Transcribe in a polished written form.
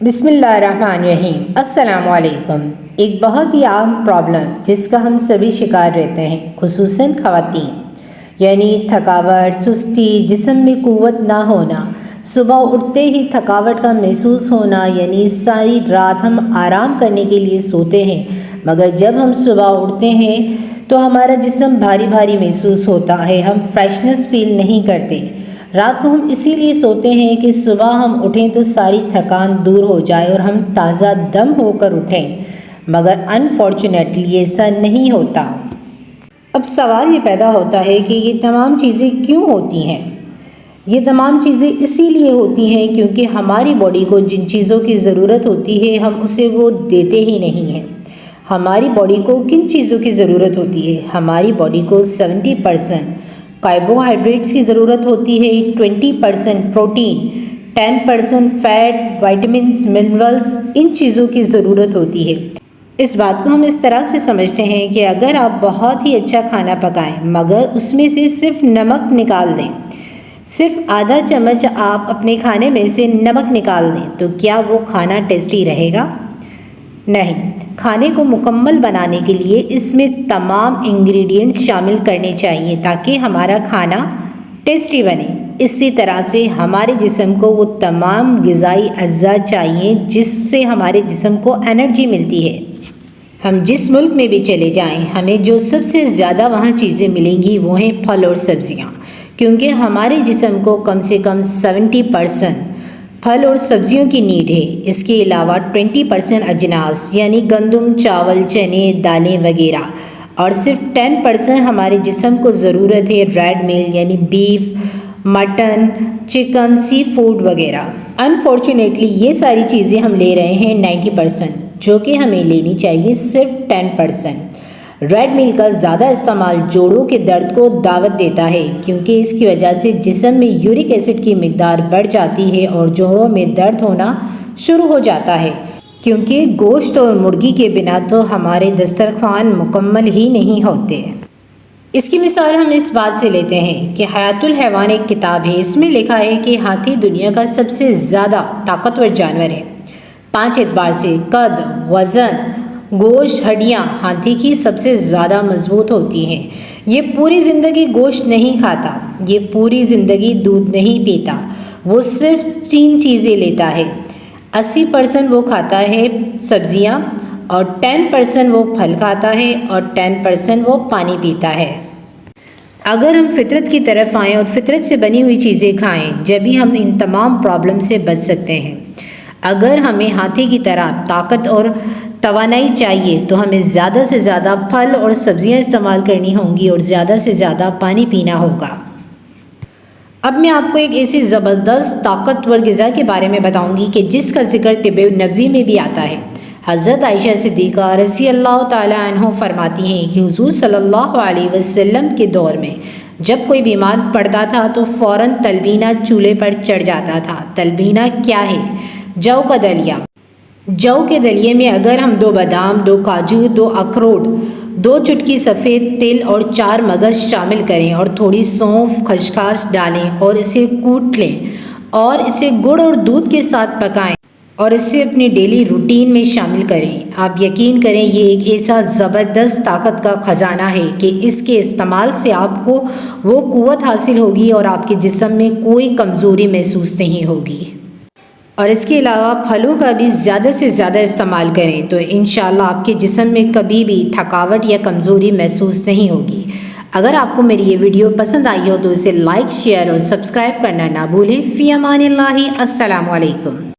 بسم اللہ الرحمن الرحیم۔ السلام علیکم۔ ایک بہت ہی عام پرابلم جس کا ہم سبھی شکار رہتے ہیں، خصوصاً خواتین، یعنی تھکاوٹ، سستی، جسم میں قوت نہ ہونا، صبح اٹھتے ہی تھکاوٹ کا محسوس ہونا، یعنی ساری رات ہم آرام کرنے کے لیے سوتے ہیں مگر جب ہم صبح اٹھتے ہیں تو ہمارا جسم بھاری بھاری محسوس ہوتا ہے، ہم فریشنس فیل نہیں کرتے۔ رات کو ہم اسی لیے سوتے ہیں کہ صبح ہم اٹھیں تو ساری تھکان دور ہو جائے اور ہم تازہ دم ہو کر اٹھیں، مگر انفارچونیٹلی ایسا نہیں ہوتا۔ اب سوال یہ پیدا ہوتا ہے کہ یہ تمام چیزیں کیوں ہوتی ہیں؟ یہ تمام چیزیں اسی لیے ہوتی ہیں کیونکہ ہماری باڈی کو جن چیزوں کی ضرورت ہوتی ہے ہم اسے وہ دیتے ہی نہیں ہیں۔ ہماری باڈی کو کن چیزوں کی ضرورت ہوتی ہے؟ ہماری باڈی کو 70% کاربوہائیڈریٹس کی ضرورت ہوتی ہے، 20% پروٹین، 10% فیٹ، وائٹامنس، منرلز، ان چیزوں کی ضرورت ہوتی ہے۔ اس بات کو ہم اس طرح سے سمجھتے ہیں کہ اگر آپ بہت ہی اچھا کھانا پکائیں مگر اس میں سے صرف نمک نکال دیں، صرف آدھا چمچ آپ اپنے کھانے میں سے نمک نکال دیں تو کیا وہ کھانا ٹیسٹی رہے گا؟ نہیں۔ کھانے کو مکمل بنانے کے لیے اس میں تمام انگریڈینٹ شامل کرنے چاہیے تاکہ ہمارا کھانا ٹیسٹی بنے۔ اسی طرح سے ہمارے جسم کو وہ تمام غذائی اجزاء چاہیے جس سے ہمارے جسم کو انرجی ملتی ہے۔ ہم جس ملک میں بھی چلے جائیں ہمیں جو سب سے زیادہ وہاں چیزیں ملیں گی وہ ہیں پھل اور سبزیاں، کیونکہ ہمارے جسم کو کم سے کم 70% پھل اور سبزیوں کی نیڈ ہے۔ اس کے علاوہ 20% اجناس یعنی گندم، چاول، چنے، دالیں وغیرہ، اور صرف 10% ہمارے جسم کو ضرورت ہے ریڈ میٹ یعنی بیف، مٹن، چکن، سی فوڈ وغیرہ۔ انفارچونیٹلی یہ ساری چیزیں ہم لے رہے ہیں 90%، جو کہ ہمیں لینی چاہیے صرف 10%۔ ریڈ میل کا زیادہ استعمال جوڑوں کے درد کو دعوت دیتا ہے کیونکہ اس کی وجہ سے جسم میں یورک ایسڈ کی مقدار بڑھ جاتی ہے اور جوڑوں میں درد ہونا شروع ہو جاتا ہے، کیونکہ گوشت اور مرغی کے بنا تو ہمارے دسترخوان مکمل ہی نہیں ہوتے۔ اس کی مثال ہم اس بات سے لیتے ہیں کہ حیات الحیوان ایک کتاب ہے، اس میں لکھا ہے کہ ہاتھی دنیا کا سب سے زیادہ طاقتور جانور ہے۔ 5 اعتبار سے: قد، وزن، گوشت، ہڈیاں ہاتھی کی سب سے زیادہ مضبوط ہوتی ہیں۔ یہ پوری زندگی گوشت نہیں کھاتا، یہ پوری زندگی دودھ نہیں پیتا، وہ صرف 3 چیزیں لیتا ہے۔ 80% وہ کھاتا ہے سبزیاں، اور 10% وہ پھل کھاتا ہے، اور 10% وہ پانی پیتا ہے۔ اگر ہم فطرت کی طرف آئیں اور فطرت سے بنی ہوئی چیزیں کھائیں جبھی ہم ان تمام پرابلم سے بچ سکتے ہیں۔ اگر ہمیں ہاتھی کی طرح طاقت اور توانائی چاہیے تو ہمیں زیادہ سے زیادہ پھل اور سبزیاں استعمال کرنی ہوں گی اور زیادہ سے زیادہ پانی پینا ہوگا۔ اب میں آپ کو ایک ایسی زبردست طاقتور غذا کے بارے میں بتاؤں گی کہ جس کا ذکر طب نبوی میں بھی آتا ہے۔ حضرت عائشہ صدیقہ رضی اللہ تعالیٰ عنہ فرماتی ہیں کہ حضور صلی اللہ علیہ وسلم کے دور میں جب کوئی بیمار پڑتا تھا تو فوراً تلبینہ چولہے پر چڑھ جاتا تھا۔ تلبینہ کیا ہے؟ جو کا دلیا۔ جو کے دلیے میں اگر ہم 2 بادام، 2 کاجو، 2 اخروٹ، 2 چٹکی سفید تل اور 4 مگز شامل کریں اور تھوڑی سونف، خسخاس ڈالیں اور اسے کوٹ لیں اور اسے گڑ اور دودھ کے ساتھ پکائیں اور اسے اپنی ڈیلی روٹین میں شامل کریں، آپ یقین کریں یہ ایک ایسا زبردست طاقت کا خزانہ ہے کہ اس کے استعمال سے آپ کو وہ قوت حاصل ہوگی اور آپ کے جسم میں کوئی کمزوری محسوس نہیں ہوگی۔ اور اس کے علاوہ پھلوں کا بھی زیادہ سے زیادہ استعمال کریں تو انشاءاللہ آپ کے جسم میں کبھی بھی تھکاوٹ یا کمزوری محسوس نہیں ہوگی۔ اگر آپ کو میری یہ ویڈیو پسند آئی ہو تو اسے لائک، شیئر اور سبسکرائب کرنا نہ بھولیں۔ فی امان اللہ۔ السلام علیکم۔